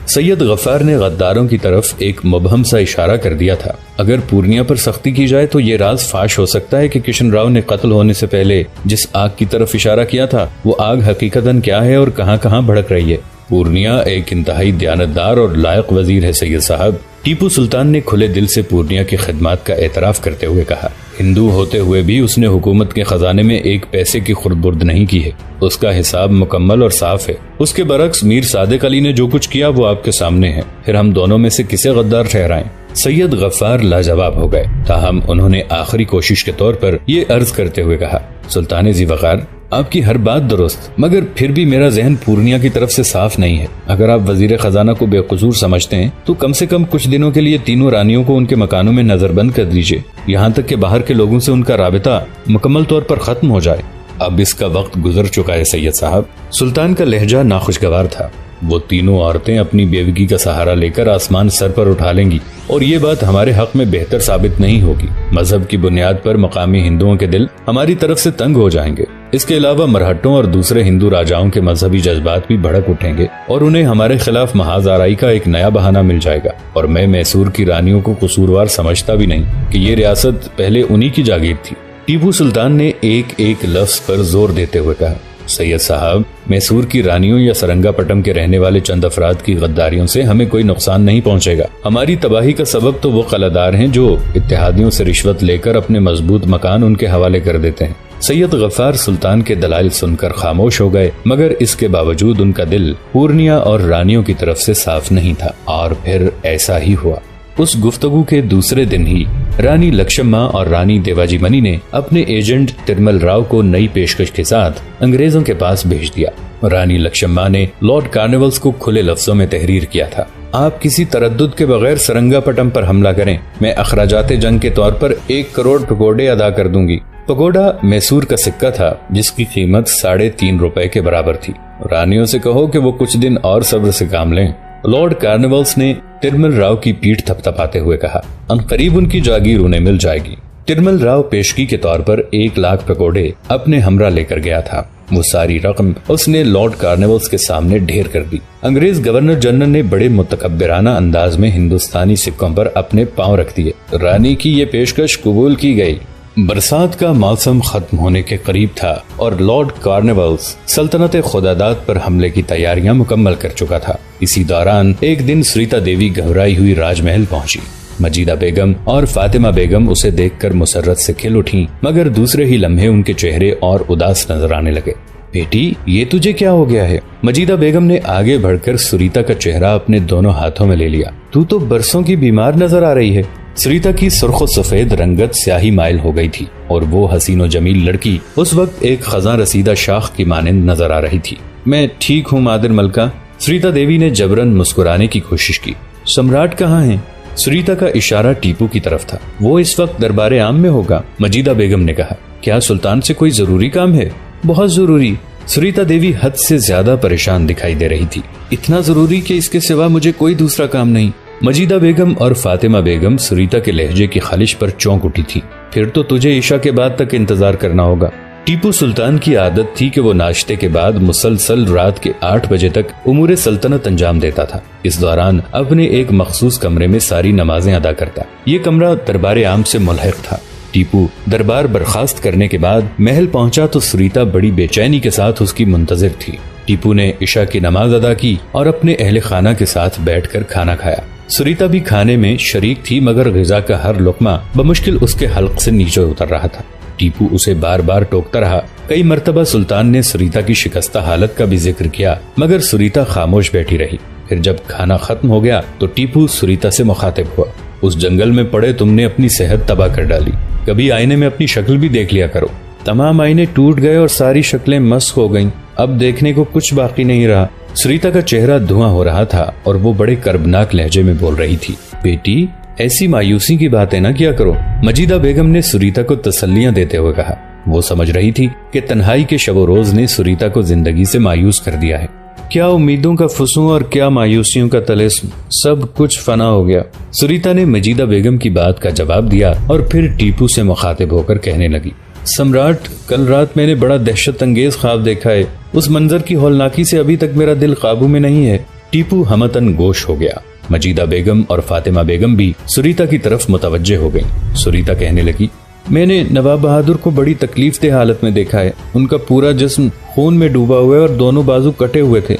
سید غفار نے غداروں کی طرف ایک مبہم سا اشارہ کر دیا تھا۔ اگر پورنیا پر سختی کی جائے تو یہ راز فاش ہو سکتا ہے کہ کشن راؤ نے قتل ہونے سے پہلے جس آگ کی طرف اشارہ کیا تھا وہ آگ حقیقتاً کیا ہے اور کہاں کہاں بھڑک رہی ہے۔ پورنیا ایک انتہائی دیانتدار اور لائق وزیر ہے سید صاحب۔ ٹیپو سلطان نے کھلے دل سے پورنیا کی خدمات کا اعتراف کرتے ہوئے کہا۔ ہندو ہوتے ہوئے بھی اس نے حکومت کے خزانے میں ایک پیسے کی خرد برد نہیں کی ہے، اس کا حساب مکمل اور صاف ہے۔ اس کے برعکس میر صادق علی نے جو کچھ کیا وہ آپ کے سامنے ہے، پھر ہم دونوں میں سے کسے غدار ٹھہرائیں؟ سید غفار لاجواب ہو گئے، تاہم انہوں نے آخری کوشش کے طور پر یہ عرض کرتے ہوئے کہا، سلطان ذی وقار، آپ کی ہر بات درست، مگر پھر بھی میرا ذہن پورنیا کی طرف سے صاف نہیں ہے۔ اگر آپ وزیر خزانہ کو بے قصور سمجھتے ہیں تو کم سے کم کچھ دنوں کے لیے تینوں رانیوں کو ان کے مکانوں میں نظر بند کر دیجیے، یہاں تک کہ باہر کے لوگوں سے ان کا رابطہ مکمل طور پر ختم ہو جائے۔ اب اس کا وقت گزر چکا ہے سید صاحب۔ سلطان کا لہجہ ناخوشگوار تھا۔ وہ تینوں عورتیں اپنی بیوگی کا سہارا لے کر آسمان سر پر اٹھا لیں گی اور یہ بات ہمارے حق میں بہتر ثابت نہیں ہوگی۔ مذہب کی بنیاد پر مقامی ہندوؤں کے دل ہماری طرف سے تنگ ہو جائیں گے۔ اس کے علاوہ مرہٹوں اور دوسرے ہندو راجاؤں کے مذہبی جذبات بھی بھڑک اٹھیں گے اور انہیں ہمارے خلاف محاذ آرائی کا ایک نیا بہانہ مل جائے گا۔ اور میں میسور کی رانیوں کو قصوروار سمجھتا بھی نہیں کہ یہ ریاست پہلے انہی کی جاگیر تھی۔ ٹیپو سلطان نے ایک ایک لفظ پر زور دیتے ہوئے کہا، سید صاحب، میسور کی رانیوں یا سرنگا پٹم کے رہنے والے چند افراد کی غداریوں سے ہمیں کوئی نقصان نہیں پہنچے گا۔ ہماری تباہی کا سبب تو وہ قلعہ ہیں جو اتحادیوں سے رشوت لے کر اپنے مضبوط مکان ان کے حوالے کر دیتے ہیں۔ سید غفار سلطان کے دلائل سن کر خاموش ہو گئے، مگر اس کے باوجود ان کا دل پورنیا اور رانیوں کی طرف سے صاف نہیں تھا، اور پھر ایسا ہی ہوا۔ اس گفتگو کے دوسرے دن ہی رانی لکشما اور رانی دیواجی منی نے اپنے ایجنٹ ترمل راؤ کو نئی پیشکش کے ساتھ انگریزوں کے پاس بھیج دیا۔ رانی لکشما نے لارڈ کارنیولز کو کھلے لفظوں میں تحریر کیا تھا، آپ کسی تردد کے بغیر سرنگا پٹم پر حملہ کریں، میں اخراجات جنگ کے طور پر 1 کروڑ پگوڈے ادا کر دوں گی۔ پگوڈا میسور کا سکہ تھا جس کی قیمت 3.5 روپے کے برابر تھی۔ رانیوں سے کہو کہ وہ کچھ دن اور صبر سے کام لیں۔ لارڈ کارنیولز نے ترمل راؤ کی پیٹھ تھپتھپاتے ہوئے کہا، عنقریب ان کی جاگیر انہیں مل جائے گی۔ ترمل راؤ پیشگی کے طور پر 1 لاکھ پگوڈے اپنے ہمراہ لے کر گیا تھا۔ وہ ساری رقم اس نے لارڈ کارنیولز کے سامنے ڈھیر کر دی۔ انگریز گورنر جنرل نے بڑے متکبرانہ انداز میں ہندوستانی سکوں پر اپنے پاؤں رکھ دیے۔ رانی کی یہ پیشکش قبول کی گئی۔ برسات کا موسم ختم ہونے کے قریب تھا اور لارڈ کارنیولز سلطنت خداداد پر حملے کی تیاریاں مکمل کر چکا تھا۔ اسی دوران ایک دن سریتا دیوی گھبرائی ہوئی راج محل پہنچی۔ مجیدہ بیگم اور فاطمہ بیگم اسے دیکھ کر مسرت سے کھل اٹھیں، مگر دوسرے ہی لمحے ان کے چہرے اور اداس نظر آنے لگے۔ بیٹی، یہ تجھے کیا ہو گیا ہے؟ مجیدہ بیگم نے آگے بڑھ کر سریتا کا چہرہ اپنے دونوں ہاتھوں میں لے لیا۔ تو برسوں کی بیمار نظر آ رہی ہے۔ سریتا کی سرخ و سفید رنگت سیاہی مائل ہو گئی تھی اور وہ حسین و جمیل لڑکی اس وقت ایک خزاں رسیدہ شاخ کی مانند نظر آ رہی تھی۔ میں ٹھیک ہوں مادر ملکہ، سریتا دیوی نے جبرن مسکرانے کی کوشش کی۔ سمراٹ کہاں ہیں؟ سریتا کا اشارہ ٹیپو کی طرف تھا۔ وہ اس وقت دربار عام میں ہوگا، مجیدہ بیگم نے کہا۔ کیا سلطان سے کوئی ضروری کام ہے؟ بہت ضروری۔ سریتا دیوی حد سے زیادہ پریشان دکھائی دے رہی تھی۔ اتنا ضروری کہ اس کے سوا مجھے کوئی دوسرا کام نہیں۔ مجیدہ بیگم اور فاطمہ بیگم سریتا کے لہجے کی خالش پر چونک اٹھی تھی۔ پھر تو تجھے عشاء کے بعد تک انتظار کرنا ہوگا۔ ٹیپو سلطان کی عادت تھی کہ وہ ناشتے کے بعد مسلسل رات کے 8 بجے تک امور سلطنت انجام دیتا تھا۔ اس دوران اپنے ایک مخصوص کمرے میں ساری نمازیں ادا کرتا۔ یہ کمرہ دربار عام سے ملحق تھا۔ ٹیپو دربار برخاست کرنے کے بعد محل پہنچا تو سریتا بڑی بے چینی کے ساتھ اس کی منتظر تھی۔ ٹیپو نے عشاء کی نماز ادا کی اور اپنے اہل خانہ کے ساتھ بیٹھ کر کھانا کھایا۔ سریتا بھی کھانے میں شریک تھی، مگر غذا کا ہر لقمہ بمشکل اس کے حلق سے نیچے اتر رہا تھا۔ ٹیپو اسے بار بار ٹوکتا رہا۔ کئی مرتبہ سلطان نے سریتا کی شکستہ حالت کا بھی ذکر کیا، مگر سریتا خاموش بیٹھی رہی۔ پھر جب کھانا ختم ہو گیا تو ٹیپو سریتا سے مخاطب ہوا۔ اس جنگل میں پڑے تم نے اپنی صحت تباہ کر ڈالی، کبھی آئینے میں اپنی شکل بھی دیکھ لیا کرو۔ تمام آئینے ٹوٹ گئے اور ساری شکلیں مسخ ہو گئیں، اب دیکھنے کو کچھ باقی نہیں رہا۔ سریتا کا چہرہ دھواں ہو رہا تھا اور وہ بڑے کربناک لہجے میں بول رہی تھی۔ بیٹی، ایسی مایوسی کی باتیں نہ کیا کرو، مجیدہ بیگم نے سریتا کو تسلیاں دیتے ہوئے کہا۔ وہ سمجھ رہی تھی کہ تنہائی کے شب و روز نے سریتا کو زندگی سے مایوس کر دیا ہے۔ کیا امیدوں کا فسوں اور کیا مایوسیوں کا طلسم، سب کچھ فنا ہو گیا۔ سریتا نے مجیدہ بیگم کی بات کا جواب دیا اور پھر ٹیپو سے مخاطب ہو کر کہنے لگی، سمراٹ، کل رات میں نے بڑا دہشت انگیز خواب دیکھا ہے۔ اس منظر کی ہولناکی سے ابھی تک میرا دل قابو میں نہیں ہے۔ ٹیپو ہمتن گوش ہو گیا۔ مجیدہ بیگم اور فاطمہ بیگم بھی سریتا کی طرف متوجہ ہو گئیں۔ سریتا کہنے لگی، میں نے نواب بہادر کو بڑی تکلیف دہ حالت میں دیکھا ہے۔ ان کا پورا جسم خون میں ڈوبا ہوا ہے اور دونوں بازو کٹے ہوئے تھے۔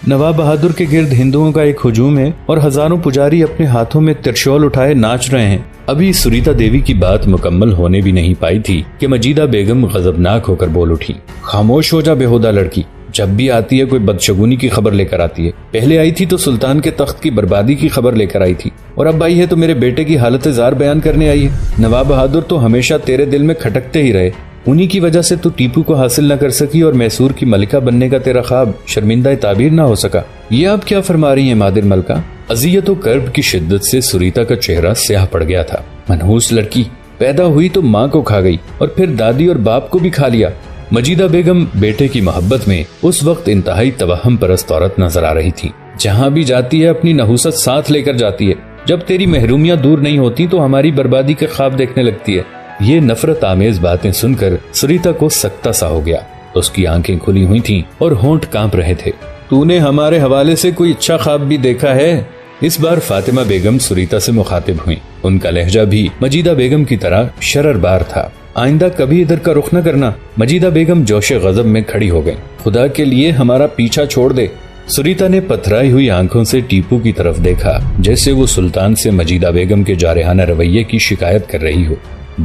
نواب بہادر کے گرد ہندوؤں کا ایک ہجوم ہے اور ہزاروں پجاری اپنے ہاتھوں میں ترشول اٹھائے ناچ رہے ہیں۔ ابھی سریتا دیوی کی بات مکمل ہونے بھی نہیں پائی تھی کہ مجیدہ بیگم غضبناک ہو کر بول اٹھی، خاموش ہو جا بےہودہ لڑکی، جب بھی آتی ہے کوئی بدشگونی کی خبر لے کر آتی ہے۔ پہلے آئی تھی تو سلطان کے تخت کی بربادی کی خبر لے کر آئی تھی، اور اب آئی ہے تو میرے بیٹے کی حالت زار بیان کرنے آئی ہے۔ نواب بہادر تو ہمیشہ تیرے دل میں کھٹکتے ہی رہے، انہی کی وجہ سے تو ٹیپو کو حاصل نہ کر سکی اور میسور کی ملکہ بننے کا تیرا خواب شرمندہ تعبیر نہ ہو سکا۔ یہ آپ کیا فرما رہی ہیں مادر ملکہ؟ اذیت و کرب کی شدت سے سریتا کا چہرہ سیاہ پڑ گیا تھا۔ منحوس لڑکی، پیدا ہوئی تو ماں کو کھا گئی اور پھر دادی اور باپ کو بھی کھا لیا۔ مجیدہ بیگم بیٹے کی محبت میں اس وقت انتہائی توہم پرست عورت نظر آ رہی تھی۔ جہاں بھی جاتی ہے اپنی نحوست ساتھ لے کر جاتی ہے، جب تیری محرومیاں دور نہیں ہوتی تو ہماری بربادی کے خواب دیکھنے لگتی ہے۔ یہ نفرت آمیز باتیں سن کر سریتا کو سکتہ سا ہو گیا۔ اس کی آنکھیں کھلی ہوئی تھیں اور ہونٹ کانپ رہے تھے۔ تو نے ہمارے حوالے سے کوئی اچھا خواب بھی دیکھا ہے؟ اس بار فاطمہ بیگم سریتا سے مخاطب ہوئیں۔ ان کا لہجہ بھی مجیدہ بیگم کی طرح شرر بار تھا۔ آئندہ کبھی ادھر کا رخ نہ کرنا۔ مجیدہ بیگم جوش غضب میں کھڑی ہو گئیں۔ خدا کے لیے ہمارا پیچھا چھوڑ دے۔ سریتا نے پتھرائی ہوئی آنکھوں سے ٹیپو کی طرف دیکھا، جیسے وہ سلطان سے مجیدہ بیگم کے جارحانہ رویے کی شکایت کر رہی ہو۔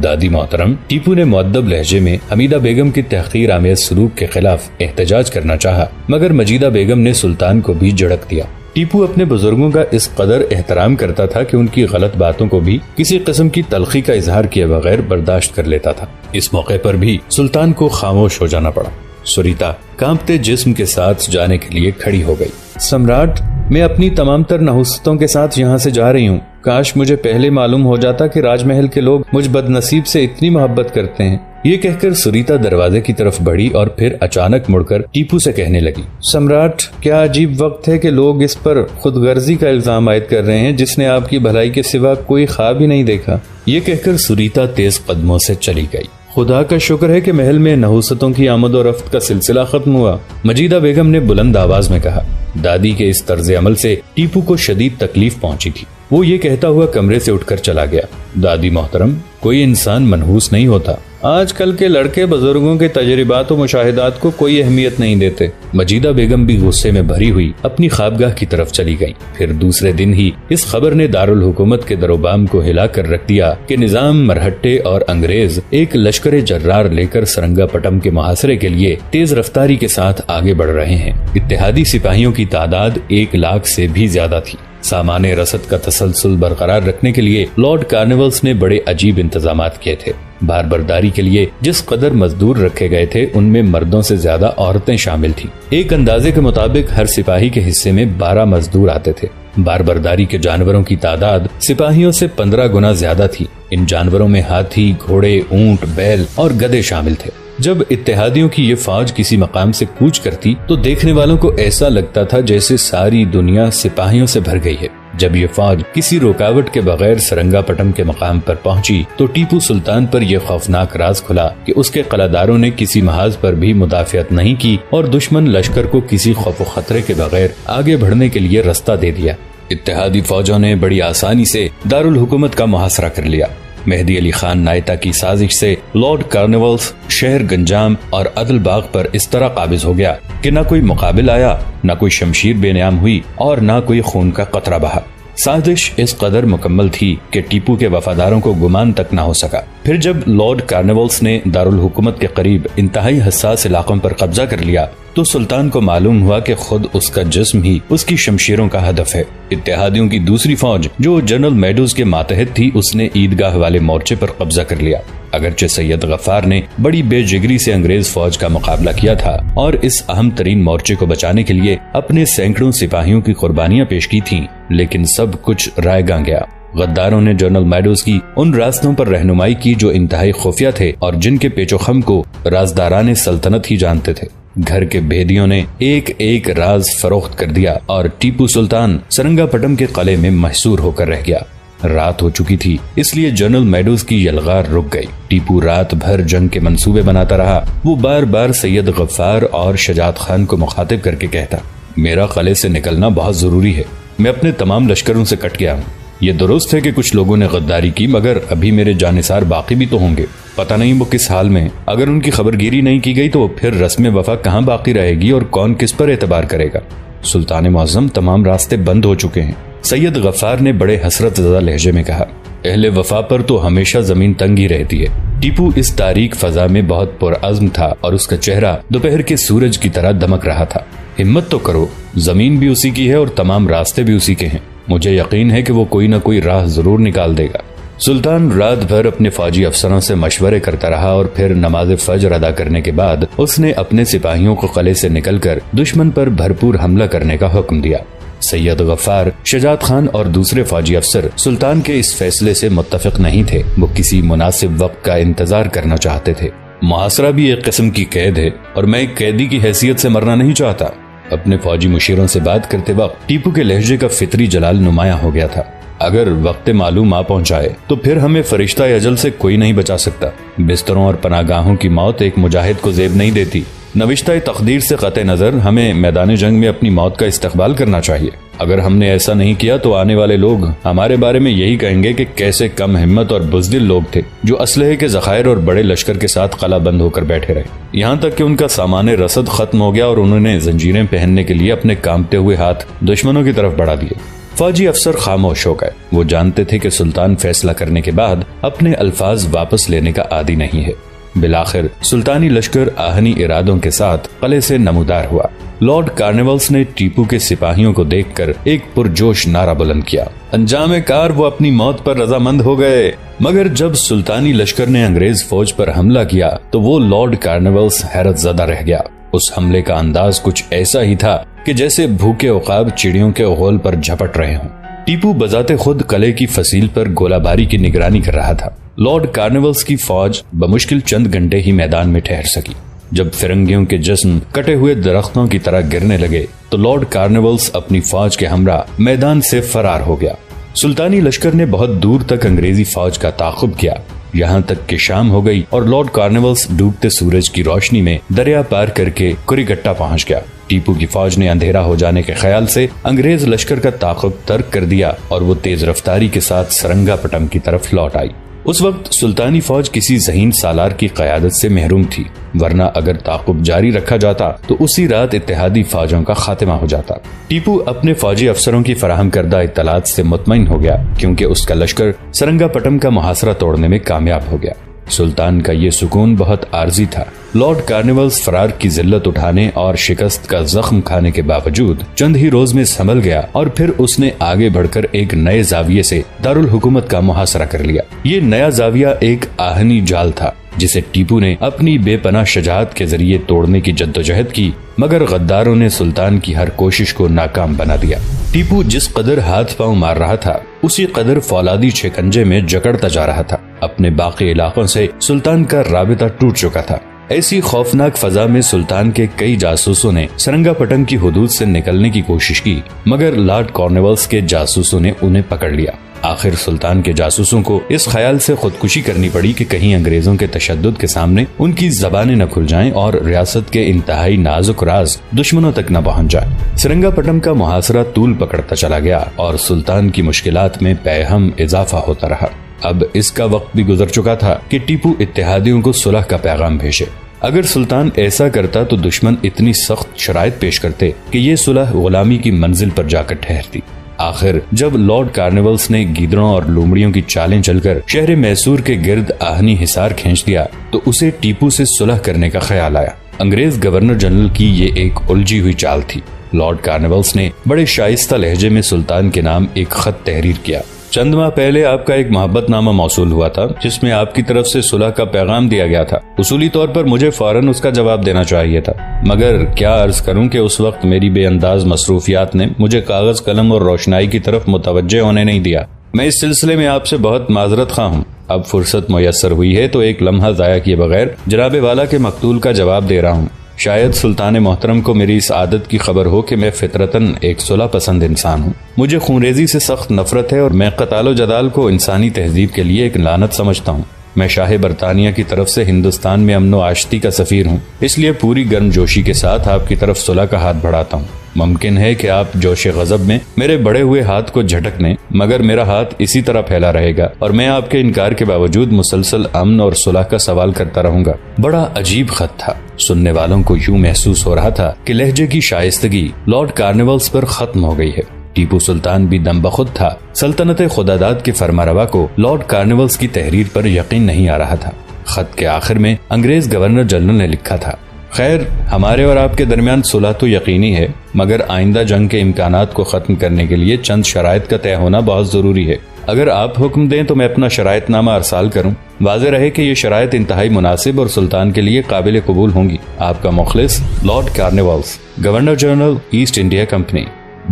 دادی محترم، ٹیپو نے مؤدب لہجے میں حمیدہ بیگم کی تحقیر آمیز سلوک کے خلاف احتجاج کرنا چاہا، مگر مجیدہ بیگم نے سلطان کو بھی جھڑک دیا۔ ٹیپو اپنے بزرگوں کا اس قدر احترام کرتا تھا کہ ان کی غلط باتوں کو بھی کسی قسم کی تلخی کا اظہار کیے بغیر برداشت کر لیتا تھا۔ اس موقع پر بھی سلطان کو خاموش ہو جانا پڑا۔ سریتا کانپتے جسم کے ساتھ جانے کے لیے کھڑی ہو گئی۔ سمراٹ، میں اپنی تمام تر نحوستوں کے ساتھ یہاں سے جا رہی ہوں۔ کاش مجھے پہلے معلوم ہو جاتا کہ راج محل کے لوگ مجھ بد نصیب سے اتنی محبت کرتے ہیں۔ یہ کہہ کر سریتا دروازے کی طرف بڑھی اور پھر اچانک مڑ کر ٹیپو سے کہنے لگی، سمراٹ، کیا عجیب وقت ہے کہ لوگ اس پر خود غرضی کا الزام عائد کر رہے ہیں جس نے آپ کی بھلائی کے سوا کوئی خواب ہی نہیں دیکھا۔ یہ کہہ کر سریتا تیز قدموں سے چلی گئی۔ خدا کا شکر ہے کہ محل میں نحوستوں کی آمد و رفت کا سلسلہ ختم ہوا، مجیدہ بیگم نے بلند آواز میں کہا۔ دادی کے اس طرز عمل سے ٹیپو کو شدید تکلیف پہنچی تھی۔ وہ یہ کہتا ہوا کمرے سے اٹھ کر چلا گیا۔ دادی محترم، کوئی انسان منحوس نہیں ہوتا۔ آج کل کے لڑکے بزرگوں کے تجربات و مشاہدات کو کوئی اہمیت نہیں دیتے۔ مجیدہ بیگم بھی غصے میں بھری ہوئی اپنی خوابگاہ کی طرف چلی گئی۔ پھر دوسرے دن ہی اس خبر نے دارالحکومت کے در و بام کو ہلا کر رکھ دیا کہ نظام مرہٹے اور انگریز ایک لشکر جرار لے کر سرنگا پٹم کے محاصرے کے لیے تیز رفتاری کے ساتھ آگے بڑھ رہے ہیں۔ اتحادی سپاہیوں کی تعداد 1 لاکھ سے بھی زیادہ تھی۔ سامان رسد کا تسلسل برقرار رکھنے کے لیے لارڈ کارنیولس نے بڑے عجیب انتظامات کیے تھے۔ بار برداری کے لیے جس قدر مزدور رکھے گئے تھے ان میں مردوں سے زیادہ عورتیں شامل تھیں۔ ایک اندازے کے مطابق ہر سپاہی کے حصے میں 12 مزدور آتے تھے۔ بار برداری کے جانوروں کی تعداد سپاہیوں سے 15 گنا زیادہ تھی۔ ان جانوروں میں ہاتھی، گھوڑے، اونٹ، بیل اور گدھے شامل تھے۔ جب اتحادیوں کی یہ فوج کسی مقام سے کوچ کرتی تو دیکھنے والوں کو ایسا لگتا تھا جیسے ساری دنیا سپاہیوں سے بھر گئی ہے۔ جب یہ فوج کسی رکاوٹ کے بغیر سرنگا پٹم کے مقام پر پہنچی تو ٹیپو سلطان پر یہ خوفناک راز کھلا کہ اس کے قلعہداروں نے کسی محاذ پر بھی مدافعت نہیں کی اور دشمن لشکر کو کسی خوف و خطرے کے بغیر آگے بڑھنے کے لیے رستہ دے دیا۔ اتحادی فوجوں نے بڑی آسانی سے دارالحکومت کا محاصرہ کر لیا۔ مہدی علی خان نائتا کی سازش سے لارڈ کارنیولس شہر گنجام اور عدل باغ پر اس طرح قابض ہو گیا کہ نہ کوئی مقابل آیا، نہ کوئی شمشیر بے نیام ہوئی اور نہ کوئی خون کا قطرہ بہا۔ سازش اس قدر مکمل تھی کہ ٹیپو کے وفاداروں کو گمان تک نہ ہو سکا۔ پھر جب لارڈ کارنیولس نے دارالحکومت کے قریب انتہائی حساس علاقوں پر قبضہ کر لیا تو سلطان کو معلوم ہوا کہ خود اس کا جسم ہی اس کی شمشیروں کا ہدف ہے۔ اتحادیوں کی دوسری فوج جو جنرل میڈوز کے ماتحت تھی اس نے عیدگاہ والے مورچے پر قبضہ کر لیا۔ اگرچہ سید غفار نے بڑی بے جگری سے انگریز فوج کا مقابلہ کیا تھا اور اس اہم ترین مورچے کو بچانے کے لیے اپنے سینکڑوں سپاہیوں کی قربانیاں پیش کی تھیں، لیکن سب کچھ رائے گاں گیا۔ غداروں نے جنرل میڈوز کی ان راستوں پر رہنمائی کی جو انتہائی خفیہ تھے اور جن کے پیچ و خم کو رازداران سلطنت ہی جانتے تھے۔ گھر کے بھیدیوں نے ایک ایک راز فروخت کر دیا اور ٹیپو سلطان سرنگا پٹم کے قلعے میں محصور ہو کر رہ گیا۔ رات ہو چکی تھی، اس لیے جنرل میڈوز کی یلغار رک گئی۔ ٹیپو رات بھر جنگ کے منصوبے بناتا رہا۔ وہ بار بار سید غفار اور شجاعت خان کو مخاطب کر کے کہتا، میرا قلعے سے نکلنا بہت ضروری ہے. میں اپنے تمام لشکروں سے کٹ گیا ہوں. یہ درست ہے کہ کچھ لوگوں نے غداری کی، مگر ابھی میرے جانثار باقی بھی تو ہوں گے. پتہ نہیں وہ کس حال میں. اگر ان کی خبرگیری نہیں کی گئی تو پھر رسم وفا کہاں باقی رہے گی اور کون کس پر اعتبار کرے گا؟ سلطان معظم، تمام راستے بند ہو چکے ہیں. سید غفار نے بڑے حسرت زدہ لہجے میں کہا. اہل وفا پر تو ہمیشہ زمین تنگ ہی رہتی ہے. ٹیپو اس تاریک فضا میں بہت پرعزم تھا اور اس کا چہرہ دوپہر کے سورج کی طرح دمک رہا تھا. ہمت تو کرو، زمین بھی اسی کی ہے اور تمام راستے بھی اسی کے ہیں. مجھے یقین ہے کہ وہ کوئی نہ کوئی راہ ضرور نکال دے گا. سلطان رات بھر اپنے فوجی افسروں سے مشورے کرتا رہا اور پھر نماز فجر ادا کرنے کے بعد اس نے اپنے سپاہیوں کو قلعے سے نکل کر دشمن پر بھرپور حملہ کرنے کا حکم دیا. سید غفار، شجاعت خان اور دوسرے فوجی افسر سلطان کے اس فیصلے سے متفق نہیں تھے. وہ کسی مناسب وقت کا انتظار کرنا چاہتے تھے. محاصرہ بھی ایک قسم کی قید ہے اور میں ایک قیدی کی حیثیت سے مرنا نہیں چاہتا. اپنے فوجی مشیروں سے بات کرتے وقت ٹیپو کے لہجے کا فطری جلال نمایاں ہو گیا تھا. اگر وقت معلوم آ پہنچائے تو پھر ہمیں فرشتہ اجل سے کوئی نہیں بچا سکتا. بستروں اور پناہ گاہوں کی موت ایک مجاہد کو زیب نہیں دیتی. نوشتہ تقدیر سے قطع نظر ہمیں میدان جنگ میں اپنی موت کا استقبال کرنا چاہیے. اگر ہم نے ایسا نہیں کیا تو آنے والے لوگ ہمارے بارے میں یہی کہیں گے کہ کیسے کم ہمت اور بزدل لوگ تھے جو اسلحے کے ذخائر اور بڑے لشکر کے ساتھ قلعہ بند ہو کر بیٹھے رہے. یہاں تک کہ ان کا سامان رسد ختم ہو گیا اور انہوں نے زنجیریں پہننے کے لیے اپنے کامتے ہوئے ہاتھ دشمنوں کی طرف بڑھا دیے. فوجی افسر خاموش ہو گئے. وہ جانتے تھے کہ سلطان فیصلہ کرنے کے بعد اپنے الفاظ واپس لینے کا عادی نہیں ہے. بالآخر سلطانی لشکر آہنی ارادوں کے ساتھ قلعے سے نمودار ہوا. لارڈ کارنیولس نے ٹیپو کے سپاہیوں کو دیکھ کر ایک پرجوش نعرہ بلند کیا. انجام کار وہ اپنی موت پر رضامند ہو گئے. مگر جب سلطانی لشکر نے انگریز فوج پر حملہ کیا تو وہ لارڈ کارنیولس حیرت زدہ رہ گیا. اس حملے کا انداز کچھ ایسا ہی تھا کہ جیسے بھوکے عقاب چڑیوں کے غول پر جھپٹ رہے ہوں. ٹیپو بذات خود قلعے کی فصیل پر گولہ باری کی نگرانی کر رہا تھا. لارڈ کارنیولس کی فوج بمشکل چند گھنٹے ہی میدان میں ٹھہر سکی. جب فرنگیوں کے جسم کٹے ہوئے درختوں کی طرح گرنے لگے تو لارڈ کارنیولس اپنی فوج کے ہمراہ میدان سے فرار ہو گیا. سلطانی لشکر نے بہت دور تک انگریزی فوج کا تعاقب کیا، یہاں تک کہ شام ہو گئی اور لارڈ کارنیولس ڈوبتے سورج کی روشنی میں دریا پار کر کے کوریگٹا پہنچ گیا. ٹیپو کی فوج نے اندھیرا ہو جانے کے خیال سے انگریز لشکر کا تعاقب ترک کر دیا اور وہ تیز رفتاری کے ساتھ سرنگا پٹم کی طرف لوٹ آئی. اس وقت سلطانی فوج کسی ذہین سالار کی قیادت سے محروم تھی، ورنہ اگر تعاقب جاری رکھا جاتا تو اسی رات اتحادی فوجوں کا خاتمہ ہو جاتا. ٹیپو اپنے فوجی افسروں کی فراہم کردہ اطلاعات سے مطمئن ہو گیا کیونکہ اس کا لشکر سرنگا پٹم کا محاصرہ توڑنے میں کامیاب ہو گیا. سلطان کا یہ سکون بہت عارضی تھا. لارڈ کارنیولس فرار کی ذلت اٹھانے اور شکست کا زخم کھانے کے باوجود چند ہی روز میں سنبھل گیا اور پھر اس نے آگے بڑھ کر ایک نئے زاویے سے دارالحکومت کا محاصرہ کر لیا. یہ نیا زاویہ ایک آہنی جال تھا جسے ٹیپو نے اپنی بے پناہ شجاعت کے ذریعے توڑنے کی جدوجہد کی، مگر غداروں نے سلطان کی ہر کوشش کو ناکام بنا دیا. ٹیپو جس قدر ہاتھ پاؤں مار رہا تھا اسی قدر فولادی شکنجے میں جکڑتا جا رہا تھا. اپنے باقی علاقوں سے سلطان کا رابطہ ٹوٹ چکا تھا. ایسی خوفناک فضا میں سلطان کے کئی جاسوسوں نے سرنگا پٹم کی حدود سے نکلنے کی کوشش کی، مگر لارڈ کارنیولس کے جاسوسوں نے انہیں پکڑ لیا. آخر سلطان کے جاسوسوں کو اس خیال سے خودکشی کرنی پڑی کہ کہیں انگریزوں کے تشدد کے سامنے ان کی زبانیں نہ کھل جائیں اور ریاست کے انتہائی نازک راز دشمنوں تک نہ پہنچ جائے. سرنگا پٹم کا محاصرہ طول پکڑتا چلا گیا اور سلطان کی مشکلات میں پیہم اضافہ ہوتا رہا. اب اس کا وقت بھی گزر چکا تھا کہ ٹیپو اتحادیوں کو صلح کا پیغام بھیجے. اگر سلطان ایسا کرتا تو دشمن اتنی سخت شرائط پیش کرتے کہ یہ صلح غلامی کی منزل پر جا کر ٹھہرتی. آخر جب لارڈ کارنیولس نے گیدڑوں اور لومڑیوں کی چالیں چل کر شہر میسور کے گرد آہنی حصار کھینچ دیا تو اسے ٹیپو سے صلح کرنے کا خیال آیا. انگریز گورنر جنرل کی یہ ایک الجھی ہوئی چال تھی. لارڈ کارنیولس نے بڑے شائستہ لہجے میں سلطان کے نام ایک خط تحریر کیا. چند ماہ پہلے آپ کا ایک محبت نامہ موصول ہوا تھا جس میں آپ کی طرف سے صلح کا پیغام دیا گیا تھا. اصولی طور پر مجھے فوراً اس کا جواب دینا چاہیے تھا، مگر کیا عرض کروں کہ اس وقت میری بے انداز مصروفیات نے مجھے کاغذ قلم اور روشنائی کی طرف متوجہ ہونے نہیں دیا. میں اس سلسلے میں آپ سے بہت معذرت خواہ ہوں. اب فرصت میسر ہوئی ہے تو ایک لمحہ ضائع کیے بغیر جناب والا کے مقتول کا جواب دے رہا ہوں. شاید سلطان محترم کو میری اس عادت کی خبر ہو کہ میں فطرتاً ایک صلح پسند انسان ہوں. مجھے خونریزی سے سخت نفرت ہے اور میں قتال و جدال کو انسانی تہذیب کے لیے ایک لعنت سمجھتا ہوں. میں شاہ برطانیہ کی طرف سے ہندوستان میں امن و آشتی کا سفیر ہوں، اس لیے پوری گرم جوشی کے ساتھ آپ کی طرف صلح کا ہاتھ بڑھاتا ہوں. ممکن ہے کہ آپ جوش غضب میں میرے بڑے ہوئے ہاتھ کو جھٹک لیں، مگر میرا ہاتھ اسی طرح پھیلا رہے گا اور میں آپ کے انکار کے باوجود مسلسل امن اور صلح کا سوال کرتا رہوں گا۔ بڑا عجیب خط تھا۔ سننے والوں کو یوں محسوس ہو رہا تھا کہ لہجے کی شائستگی لارڈ کارنیولز پر ختم ہو گئی ہے۔ ٹیپو سلطان بھی دم بخود تھا۔ سلطنت خداداد کے فرمانروا کو لارڈ کارنیولز کی تحریر پر یقین نہیں آ رہا تھا۔ خط کے آخر میں انگریز گورنر جنرل نے لکھا تھا، خیر ہمارے اور آپ کے درمیان صلح تو یقینی ہے، مگر آئندہ جنگ کے امکانات کو ختم کرنے کے لیے چند شرائط کا طے ہونا بہت ضروری ہے۔ اگر آپ حکم دیں تو میں اپنا شرائط نامہ ارسال کروں۔ واضح رہے کہ یہ شرائط انتہائی مناسب اور سلطان کے لیے قابل قبول ہوں گی۔ آپ کا مخلص Lord Cornwallis, governor general East India Company.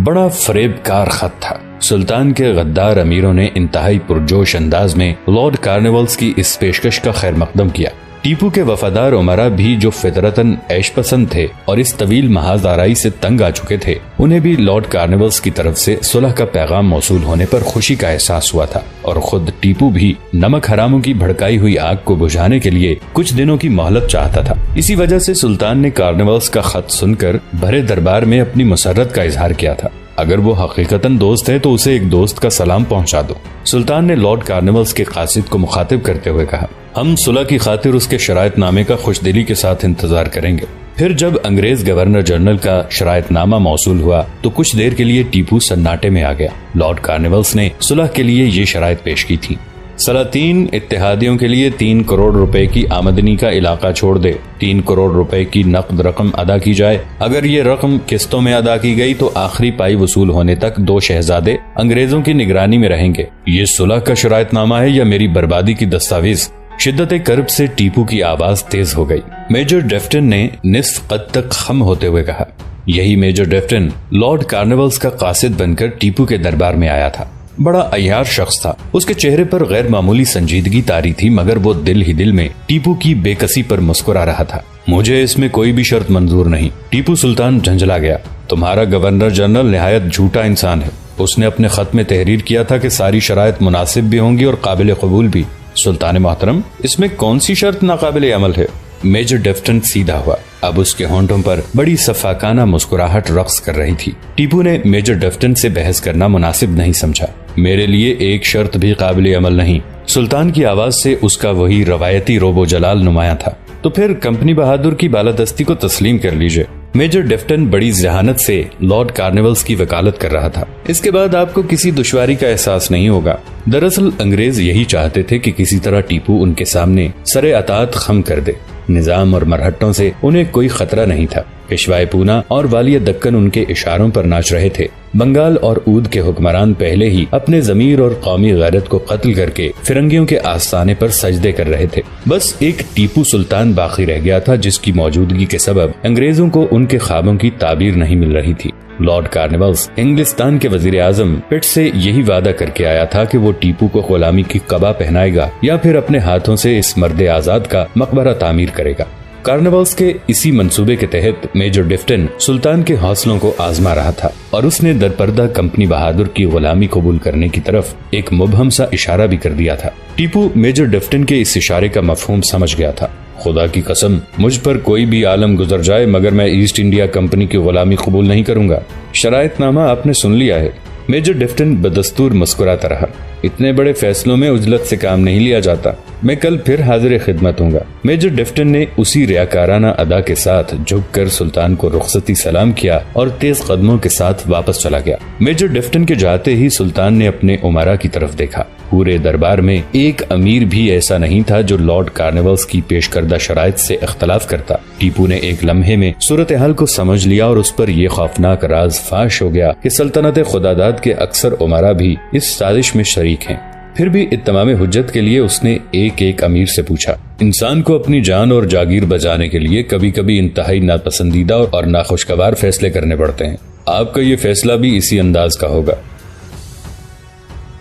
بڑا فریب کار خط تھا۔ سلطان کے غدار امیروں نے انتہائی پرجوش انداز میں لارڈ کارنیولز کی اس پیشکش کا خیر مقدم کیا۔ ٹیپو کے وفادار امراء بھی جو فطرتاً عیش پسند تھے اور اس طویل محاذ آرائی سے تنگ آ چکے تھے، انہیں بھی لارڈ کارنیولز کی طرف سے صلح کا پیغام موصول ہونے پر خوشی کا احساس ہوا تھا، اور خود ٹیپو بھی نمک حراموں کی بھڑکائی ہوئی آگ کو بجھانے کے لیے کچھ دنوں کی مہلت چاہتا تھا۔ اسی وجہ سے سلطان نے کارنیولز کا خط سن کر بھرے دربار میں اپنی مسرت کا اظہار کیا تھا۔ اگر وہ حقیقتاً دوست ہے تو اسے ایک دوست کا سلام پہنچا دو۔ سلطان نے لارڈ کارنیولز کے قاصد کو مخاطب کرتے ہوئے کہا، ہم صلح کی خاطر اس کے شرائط نامے کا خوش دلی کے ساتھ انتظار کریں گے۔ پھر جب انگریز گورنر جنرل کا شرائط نامہ موصول ہوا تو کچھ دیر کے لیے ٹیپو سناٹے میں آ گیا۔ لارڈ کارنیولز نے صلح کے لیے یہ شرائط پیش کی تھی، سلاطین اتحادیوں کے لیے 3 کروڑ روپے کی آمدنی کا علاقہ چھوڑ دے، 3 کروڑ روپے کی نقد رقم ادا کی جائے۔ اگر یہ رقم قسطوں میں ادا کی گئی تو آخری پائی وصول ہونے تک 2 شہزادے انگریزوں کی نگرانی میں رہیں گے۔ یہ صلح کا شرائط نامہ ہے یا میری بربادی کی دستاویز؟ شدت کرب سے ٹیپو کی آواز تیز ہو گئی۔ میجر ڈیفٹن نے نصف قد تک خم ہوتے ہوئے کہا۔ یہی میجر ڈیفٹن لارڈ کارنیولز کا قاصد بن کر ٹیپو کے دربار میں آیا تھا۔ بڑا عیار شخص تھا۔ اس کے چہرے پر غیر معمولی سنجیدگی طاری تھی، مگر وہ دل ہی دل میں ٹیپو کی بے کسی پر مسکرا رہا تھا۔ مجھے اس میں کوئی بھی شرط منظور نہیں۔ ٹیپو سلطان جھنجھلا گیا۔ تمہارا گورنر جنرل نہایت جھوٹا انسان ہے۔ اس نے اپنے خط میں تحریر کیا تھا کہ ساری شرائط مناسب بھی ہوں گی اور قابل قبول بھی۔ سلطان محترم، اس میں کون سی شرط ناقابل عمل ہے؟ میجر ڈیفٹن سیدھا ہوا۔ اب اس کے ہونٹوں پر بڑی صفاکانہ مسکراہٹ رقص کر رہی تھی۔ ٹیپو نے میجر ڈیفٹن سے بحث کرنا مناسب نہیں سمجھا۔ میرے لیے ایک شرط بھی قابل عمل نہیں۔ سلطان کی آواز سے اس کا وہی روایتی روب و جلال نمایاں تھا۔ تو پھر کمپنی بہادر کی بالادستی کو تسلیم کر لیجئے۔ میجر ڈیفٹن بڑی ذہانت سے لارڈ کارنیولز کی وکالت کر رہا تھا۔ اس کے بعد آپ کو کسی دشواری کا احساس نہیں ہوگا۔ دراصل انگریز یہی چاہتے تھے کہ کسی طرح ٹیپو ان کے سامنے سر اطاعت خم کر دے۔ نظام اور مرہٹوں سے انہیں کوئی خطرہ نہیں تھا۔ پیشوائے پونا اور والی دکن ان کے اشاروں پر ناچ رہے تھے۔ بنگال اور اود کے حکمران پہلے ہی اپنے ضمیر اور قومی غیرت کو قتل کر کے فرنگیوں کے آستانے پر سجدے کر رہے تھے۔ بس ایک ٹیپو سلطان باقی رہ گیا تھا جس کی موجودگی کے سبب انگریزوں کو ان کے خوابوں کی تعبیر نہیں مل رہی تھی۔ لارڈ کارنیولز انگلستان کے وزیر اعظم پٹ سے یہی وعدہ کر کے آیا تھا کہ وہ ٹیپو کو غلامی کی قبا پہنائے گا یا پھر اپنے ہاتھوں سے اس مرد آزاد کا مقبرہ تعمیر کرے گا۔ کارنیولز کے اسی منصوبے کے تحت میجر ڈیفٹن سلطان کے حوصلوں کو آزما رہا تھا اور اس نے درپردہ کمپنی بہادر کی غلامی قبول کرنے کی طرف ایک مبہم سا اشارہ بھی کر دیا تھا۔ ٹیپو میجر ڈیفٹن کے اس اشارے کا مفہوم سمجھ گیا تھا۔ خدا کی قسم، مجھ پر کوئی بھی عالم گزر جائے مگر میں ایسٹ انڈیا کمپنی کی غلامی قبول نہیں کروں گا۔ شرائط نامہ آپ نے سن لیا ہے۔ میجر ڈیفٹن بدستور مسکراتا رہا۔ اتنے بڑے فیصلوں میں عجلت سے کام نہیں لیا جاتا۔ میں کل پھر حاضر خدمت ہوں گا۔ میجر ڈیفٹن نے اسی ریاکارانہ ادا کے ساتھ جھک کر سلطان کو رخصتی سلام کیا اور تیز قدموں کے ساتھ واپس چلا گیا۔ میجر ڈیفٹن کے جاتے ہی سلطان نے اپنے امراء کی طرف دیکھا۔ پورے دربار میں ایک امیر بھی ایسا نہیں تھا جو لارڈ کارنیولز کی پیش کردہ شرائط سے اختلاف کرتا۔ ٹیپو نے ایک لمحے میں صورتحال کو سمجھ لیا اور اس پر یہ خوفناک راز فاش ہو گیا کہ سلطنت خداداد کے اکثر امراء بھی اس سازش میں شریک ہیں۔ پھر بھی اتمام حجت کے لیے اس نے ایک ایک امیر سے پوچھا، انسان کو اپنی جان اور جاگیر بچانے کے لیے کبھی کبھی انتہائی ناپسندیدہ اور ناخوشگوار فیصلے کرنے پڑتے ہیں۔ آپ کا یہ فیصلہ بھی اسی انداز کا ہوگا۔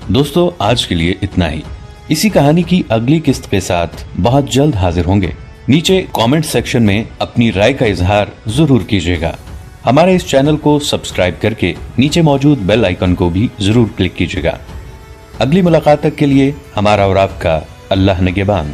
دوستو، آج کے لیے اتنا ہی۔ اسی کہانی کی اگلی قسط کے ساتھ بہت جلد حاضر ہوں گے۔ نیچے کامنٹ سیکشن میں اپنی رائے کا اظہار ضرور کیجیے گا۔ ہمارے اس چینل کو سبسکرائب کر کے نیچے موجود بیل آئیکن کو بھی ضرور کلک کیجیے گا۔ اگلی ملاقات تک کے لیے ہمارا اور آپ کا اللہ نگہبان۔